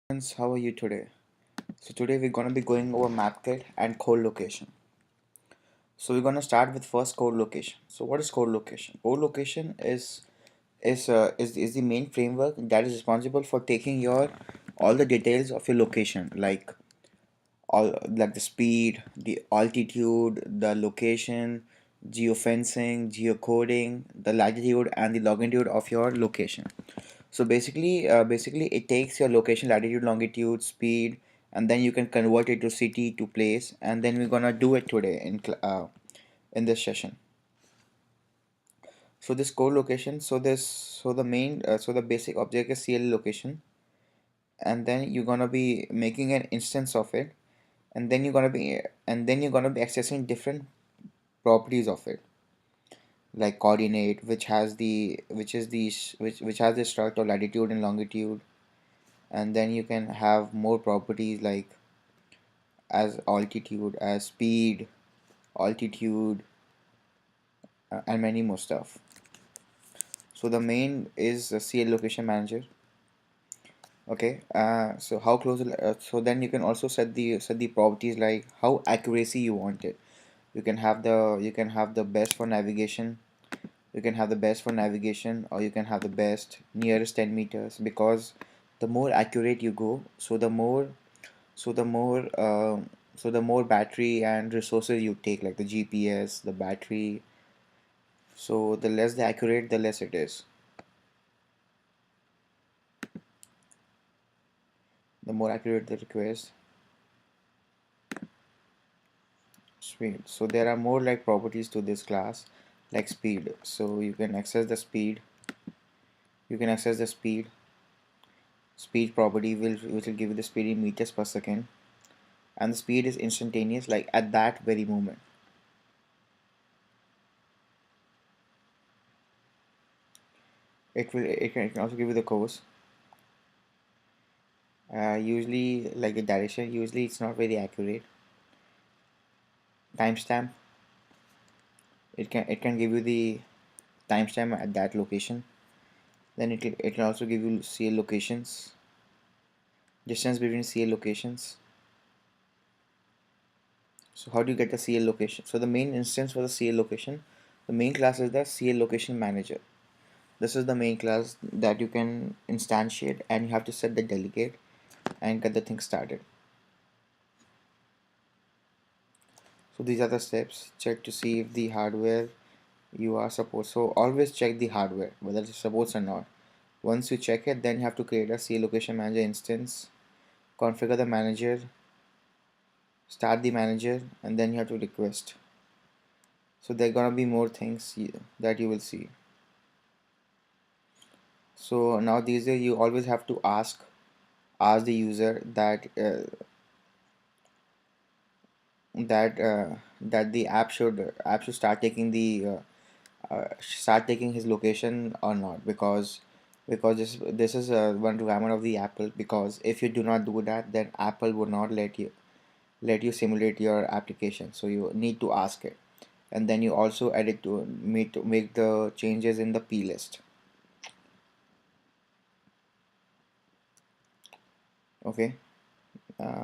Friends, how are you today? So today we're gonna be going over MapKit and CoreLocation. So we're gonna start with first CoreLocation. So what is CoreLocation? CoreLocation is the main framework that is responsible for taking your all the details of your location, like the speed, the altitude, the location, geofencing, geocoding, the latitude and the longitude of your location. So basically it takes your location, latitude, longitude, speed, and then you can convert it to city to place, and then we're gonna do it today in this session. So this core location, so the basic object is CL location, and then you're gonna be making an instance of it, and then you're gonna be accessing different properties of it, like coordinate, which has the struct of latitude and longitude, and then you can have more properties like as altitude, as speed, altitude, and many more stuff. So the main is the CL location manager. Okay, so how close? So then you can also set the properties like how accuracy you want it. You can have the best for navigation. You can have the best for navigation, or you can have the best nearest 10 meters, because the more accurate you go, so the more so the more battery and resources you take, like the GPS, the battery. So the less the accurate, the less it is. The more accurate the request. Sweet. So there are more like properties to this class, like speed. So you can access the speed. You can access the speed. Speed property which will give you the speed in meters per second, and the speed is instantaneous, like at that very moment. It can also give you the course. Usually, like the direction, usually it's not very accurate. Timestamp, it can give you the timestamp at that location. Then it can also give you CL locations, distance between CL locations. So how do you get the CL location? So the main instance for the CL location, the main class is the CL location manager. This is the main class that you can instantiate, and you have to set the delegate and get the thing started. So these are the steps. Check to see if the hardware you are supposed. So always check the hardware whether it supports or not. Once you check it, then you have to create a CL location manager instance, configure the manager, start the manager, and then you have to request. So there are gonna be more things that you will see. So now these days you always have to ask the user that the app should start taking his location or not, because this is one requirement of the Apple, because if you do not do that, then Apple would not let you simulate your application. So you need to ask it, and then you also edit to make the changes in the plist. Okay,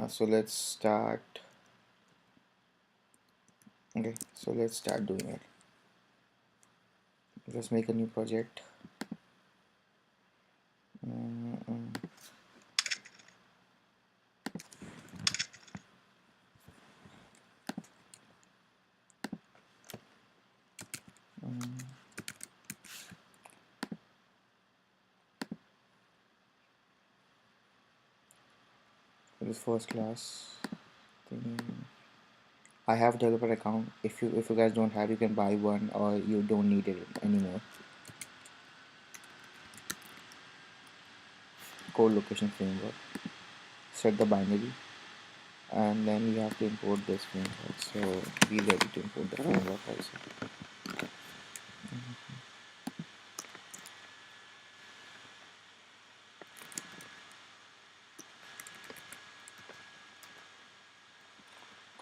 so let's start. Okay, so let's start doing it. Let's make a new project. Mm, mm, mm. This first class thing. I have developer account. If you guys don't have, you can buy one, or you don't need it anymore. CoreLocation framework. Set the binary, and then you have to import this framework. So be ready to import the framework also.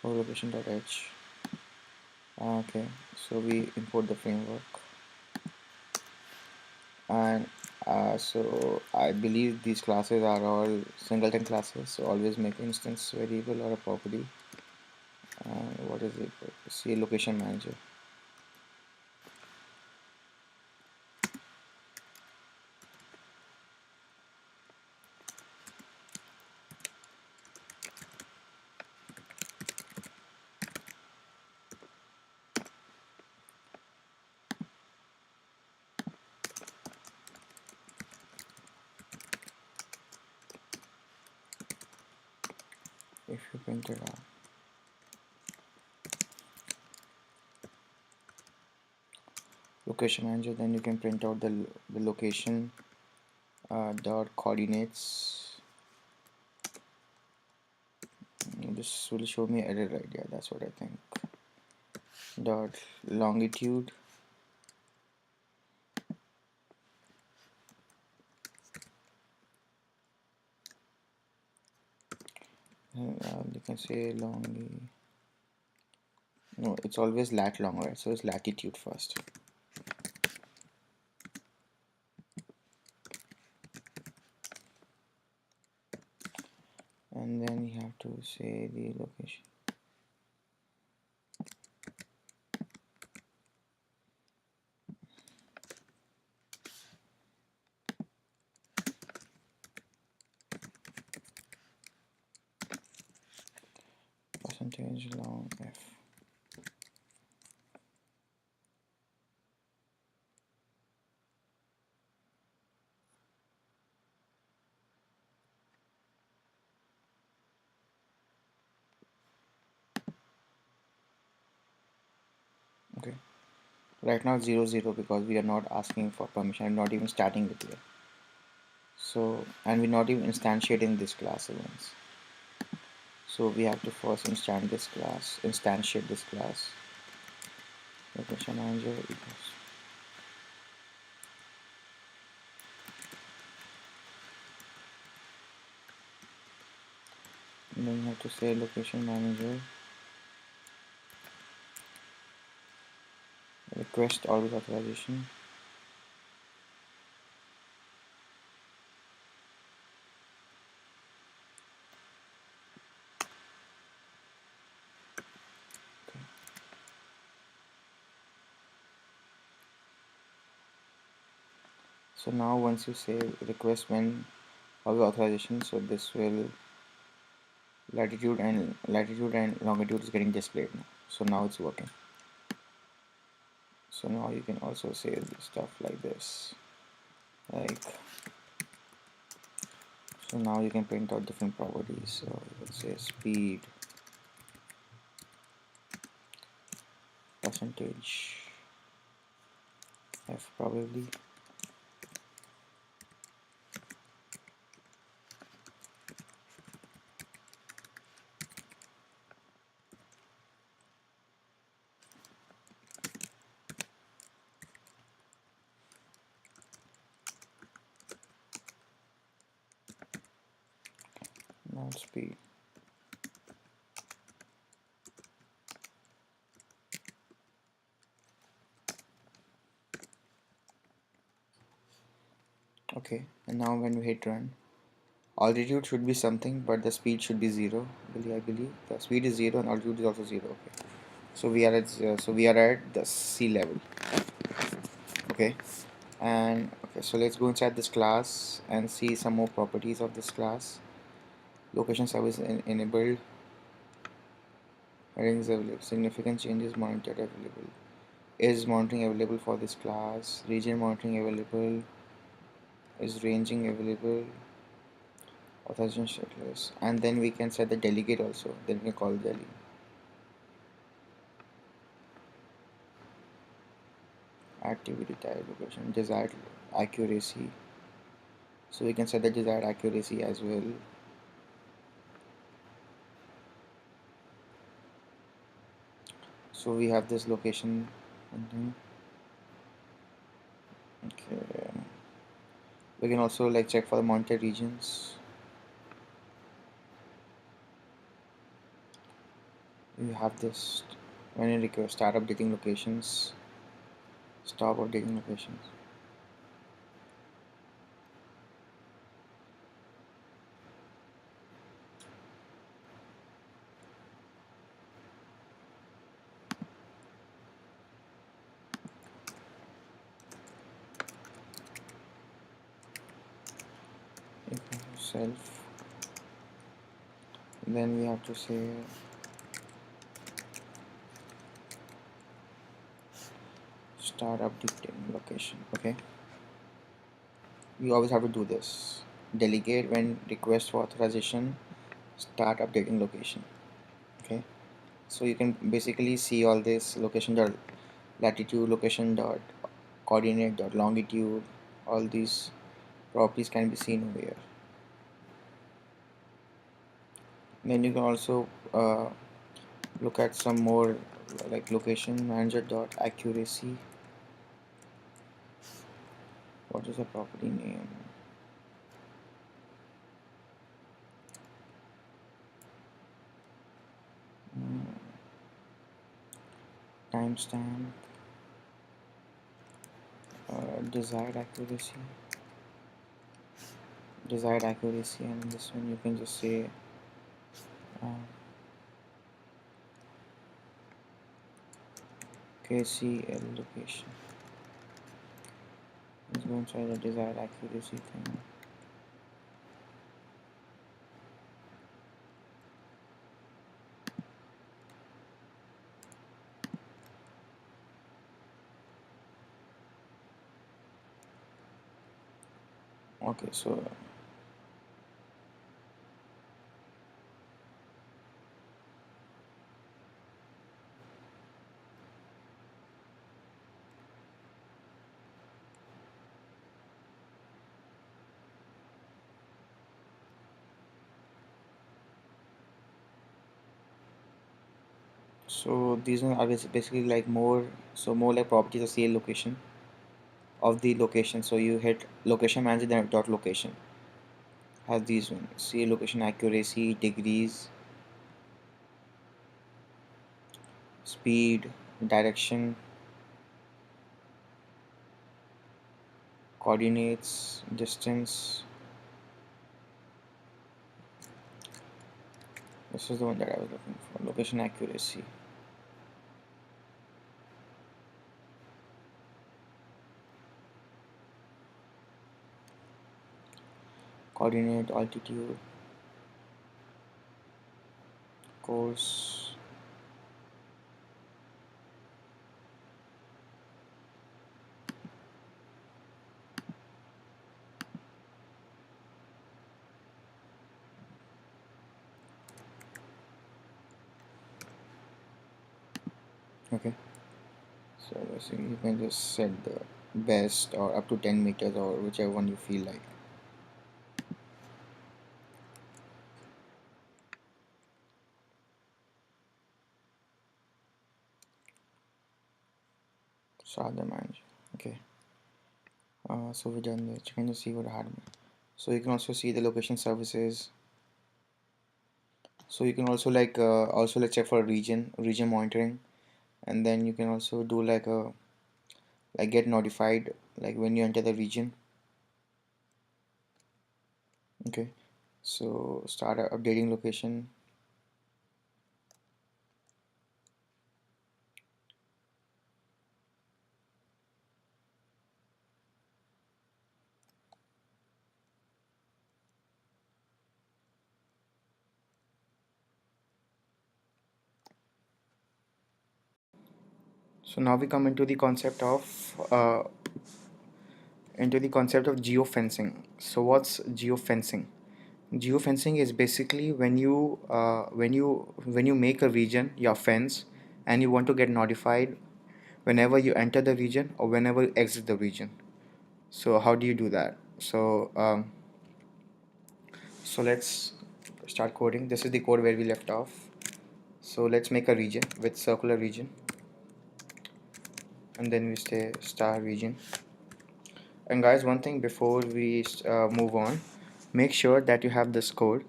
CoreLocation.h. Okay, so we import the framework, and So I believe these classes are all singleton classes, so always make instance variable or a property. What is it? See location manager. If you print it out, location manager, then you can print out the location dot coordinates. This will show me error right? Yeah, that's what I think. Dot longitude. You can say long. No, it's always lat long, right? So it's latitude first. And then you have to say the location. Percentage long f. Okay. Right now 0 0 because we are not asking for permission and not even starting with it. So, and we're not even instantiating this class events. So we have to first instantiate this class. Location manager equals. And then you have to say location manager request always authorization. Okay. So now once you say request when always authorization, so this will latitude and longitude is getting displayed now. So now it's working. So now you can also say stuff like this, like, so now you can print out different properties. So let's say speed, percentage f probably, not speed. Okay, and now when we hit run, altitude should be something, but the speed should be 0. I believe the speed is 0 and altitude is also 0. Okay, so we are at the sea level. Okay, and okay, so let's go inside this class and see some more properties of this class. Location service enabled. Headings available. Significant changes monitored available. Is monitoring available for this class? Region monitoring available. Is ranging available? Authorization checklist. And then we can set the delegate also. Then we can call Delhi. Activity type location. Desired accuracy. So we can set the desired accuracy as well. So we have this location. Okay. We can also like check for the monitored regions. You have this when you request start updating locations, stop updating locations. self, then we have to say start updating location. Okay, you always have to do this. Delegate when request for authorization, start updating location. Okay, so you can basically see all this location dot latitude, location dot coordinate dot longitude, all these properties can be seen over here. Then you can also look at some more, like location manager dot accuracy. What is the property name? Timestamp, desired accuracy, and this one you can just say uh, KCL location. Let's go inside the desired accuracy thing. Okay, so these are basically like more, so more like properties of CL location of the location. So you hit location manager, then dot location has these ones: CL location accuracy, degrees, speed, direction, coordinates, distance. This is the one that I was looking for: location accuracy. Coordinate, altitude, course. Okay, so basically you can just set the best or up to 10 meters or whichever one you feel like. Start the manager. Okay, so we're done this. You can just see what I had. So you can also see the location services. So you can also like also let's check for region monitoring, and then you can also do like a like get notified like when you enter the region. Okay, so start updating location. So now we come into the concept of geofencing. So what's geofencing? Geofencing is basically when you make a region your fence, and you want to get notified whenever you enter the region or whenever you exit the region. So how do you do that? So let's start coding. This is the code where we left off. So let's make a region with circular region, and then we say star region. And guys, one thing before we move on, make sure that you have this code.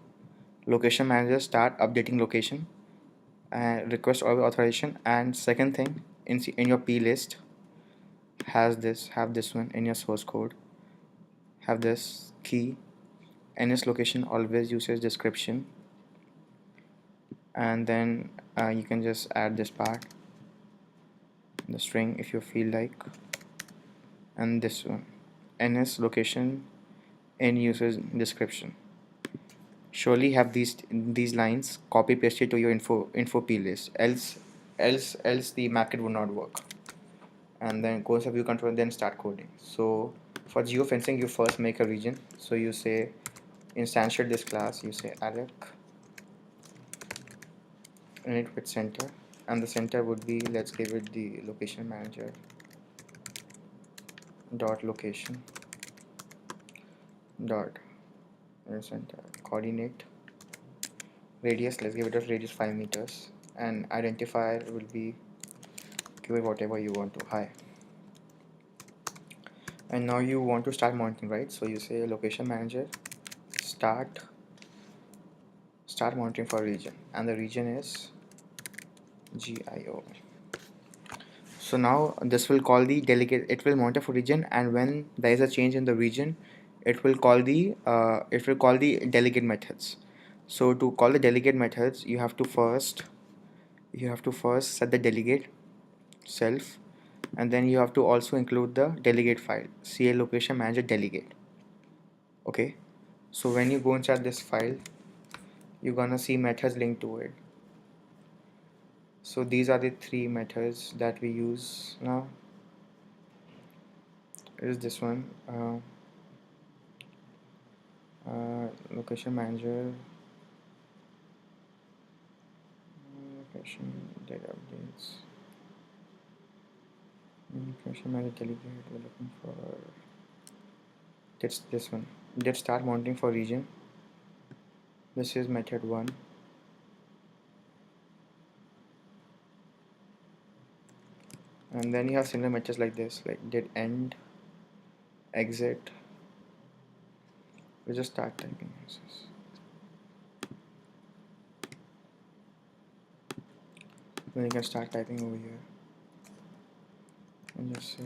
Location manager start updating location and request all authorization. And second thing, in your plist have this one in your source code. Have this key ns location always uses description, and then you can just add this part, the string if you feel like, and this one ns location in user's description. Surely have these lines copy pasted to your info plist, else the market would not work. And then course of view control, then start coding. So for geofencing, you first make a region. So you say instantiate this class, you say alec init with center, and the center would be, let's give it the location manager dot location dot center coordinate radius, let's give it a radius 5 meters, and identifier will be, give it whatever you want to, hi. And now you want to start monitoring, right? So you say location manager start monitoring for region, and the region is GIO. So now this will call the delegate, it will monitor for region, and when there is a change in the region, it will call the delegate methods. So to call the delegate methods, you have to first set the delegate self, and then you have to also include the delegate file, CL location manager delegate. Okay, so when you go inside this file, you're gonna see methods linked to it. So these are the three methods that we use now. It is this one, location manager, location data updates, location manager delegate. We're looking for, that's this one. Let's start monitoring for region. This is method 1. And then you have similar methods like this, like did end, exit. We just start typing this. Then you can start typing over here and just say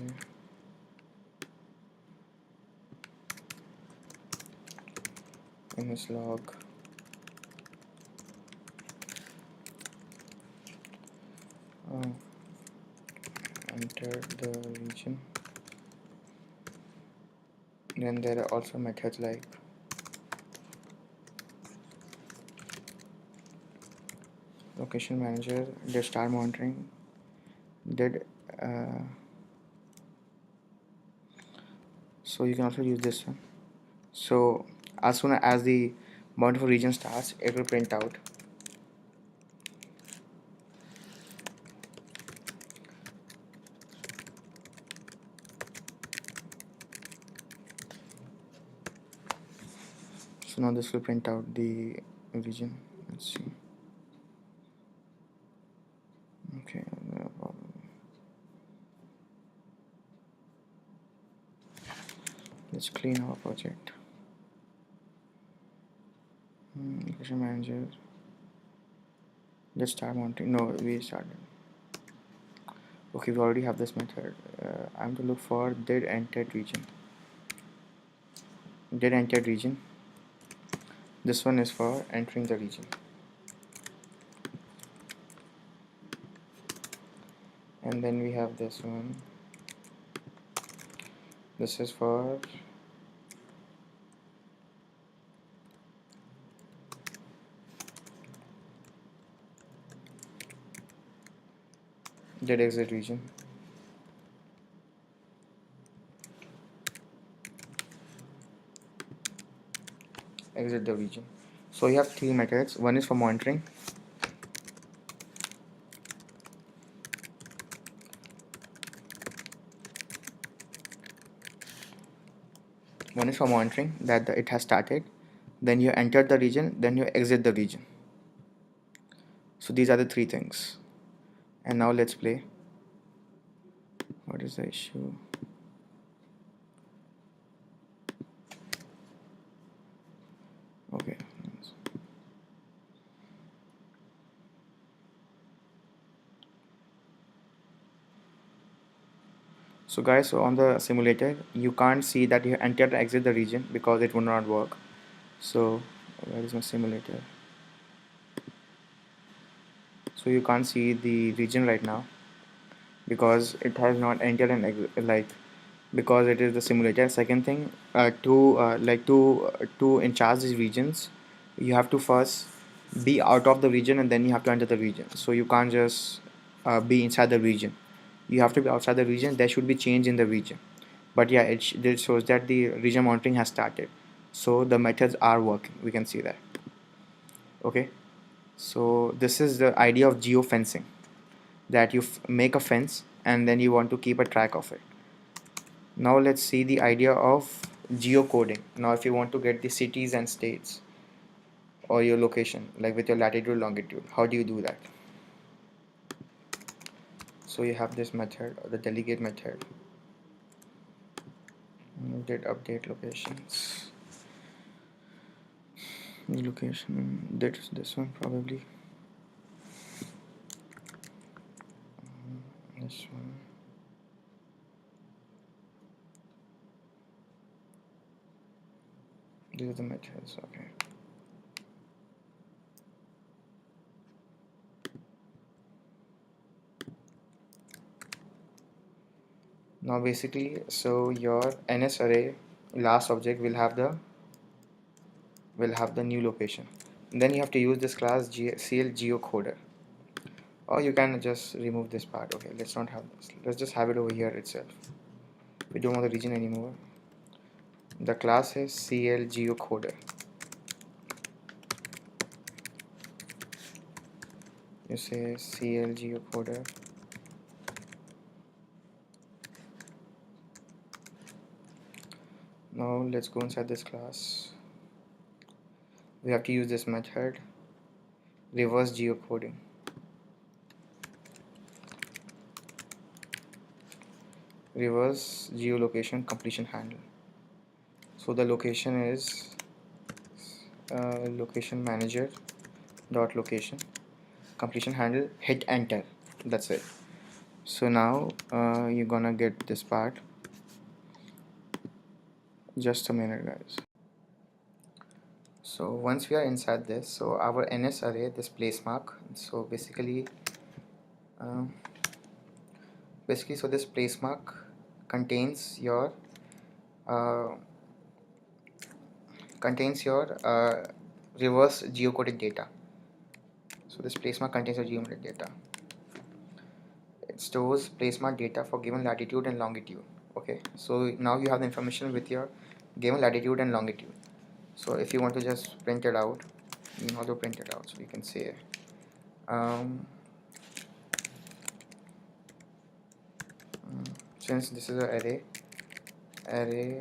in this log enter the region. Then there are also methods like location manager did start monitoring, did so you can also use this one. So as soon as the monitor for region starts, it will print out. So now this will print out the region. Let's see. Okay, no problem. Let's clean our project. Location manager. Let's start monitoring. No, we started. Okay, we already have this method. I'm to look for did entered region. Did entered region. This one is for entering the region. And then we have this one. This is for did exit region. Exit the region. So you have three methods. One is for monitoring. One is for monitoring that it has started. Then you enter the region. Then you exit the region. So these are the three things. And now let's play. What is the issue? Okay. So guys, so on the simulator, you can't see that you enter and exit the region because it would not work. So where is my simulator? So you can't see the region right now because it has not entered and exit, like because it is the simulator. Second thing, to in charge these regions, you have to first be out of the region and then you have to enter the region. So you can't just be inside the region. You have to be outside the region. There should be change in the region. But yeah, it shows that the region monitoring has started. So the methods are working. We can see that. Okay. So this is the idea of geofencing, that you make a fence and then you want to keep a track of it. Now let's see the idea of geocoding. Now if you want to get the cities and states or your location, like with your latitude, longitude, how do you do that? So you have this method, or the delegate method. Did update locations. The location, that's this one probably. This one. These are the methods, okay. Now basically, so your NS array last object will have the new location. And then you have to use this class CL Geocoder, or you can just remove this part. Okay, let's not have this. Let's just have it over here itself. We don't want the region anymore. The class is CL Geocoder. You say CL Geocoder. Now let's go inside this class. We have to use this method, reverse geocoding. Reverse geolocation completion handle. So the location is location manager dot location completion handle, hit enter. That's it. So now you're gonna get this part. Just a minute, guys. So once we are inside this, so our NS array, this place mark. So um, basically, so this place mark contains your uh, reverse geocoded data. So this place mark contains your geocoded data. It stores place mark data for given latitude and longitude. Okay, so now you have the information with your given latitude and longitude. So if you want to just print it out, you know how to print it out. So you can say since this is an array,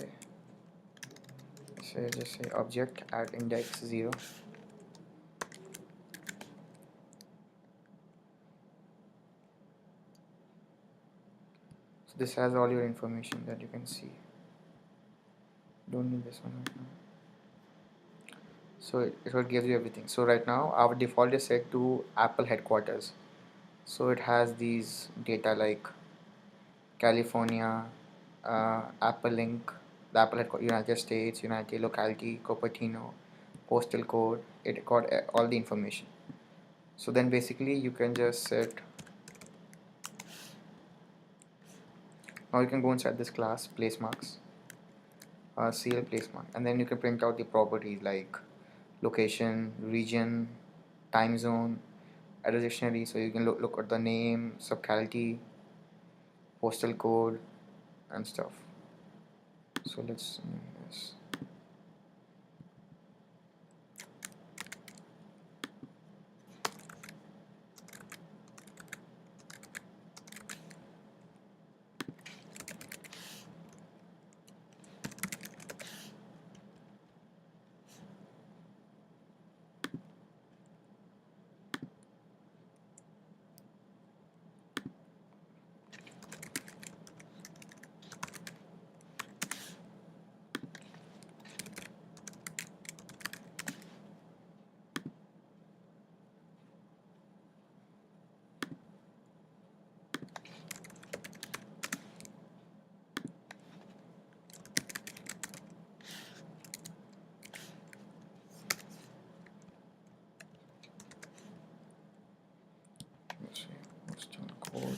so just say object at index 0. So this has all your information that you can see. Don't need this one right now. So it will give you everything. So right now our default is set to Apple headquarters. So it has these data like California, Apple link, the Apple headquarters, United States, United locality, Cupertino, postal code. It got all the information. So then basically you can just set. Now you can go inside this class place marks, CL place mark, and then you can print out the properties like location, region, time zone, address dictionary. So you can look at the name, subcality, postal code, and stuff. So let's yes. Let's see, postal code,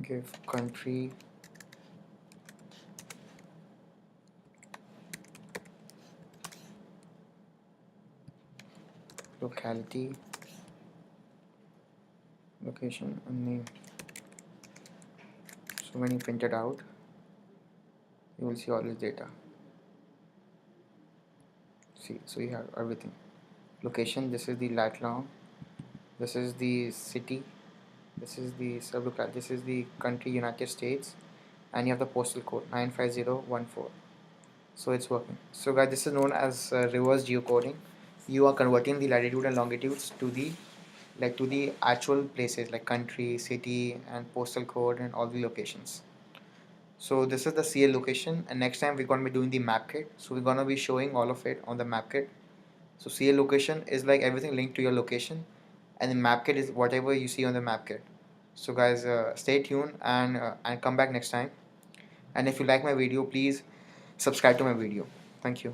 give country, locality, location, and name. So when you print it out, you will see all this data. See, so you have everything. Location, this is the lat long, this is the city, this is the sublocality, this is the country, United States, and you have the postal code 95014. So it's working. So guys, this is known as reverse geocoding. You are converting the latitude and longitudes to the actual places like country, city, and postal code and all the locations. So this is the CL location, and next time we're gonna be doing the map kit. So we're gonna be showing all of it on the map kit. So CL location is like everything linked to your location, and the map kit is whatever you see on the map kit. So guys, stay tuned and come back next time. And if you like my video, please subscribe to my video. Thank you.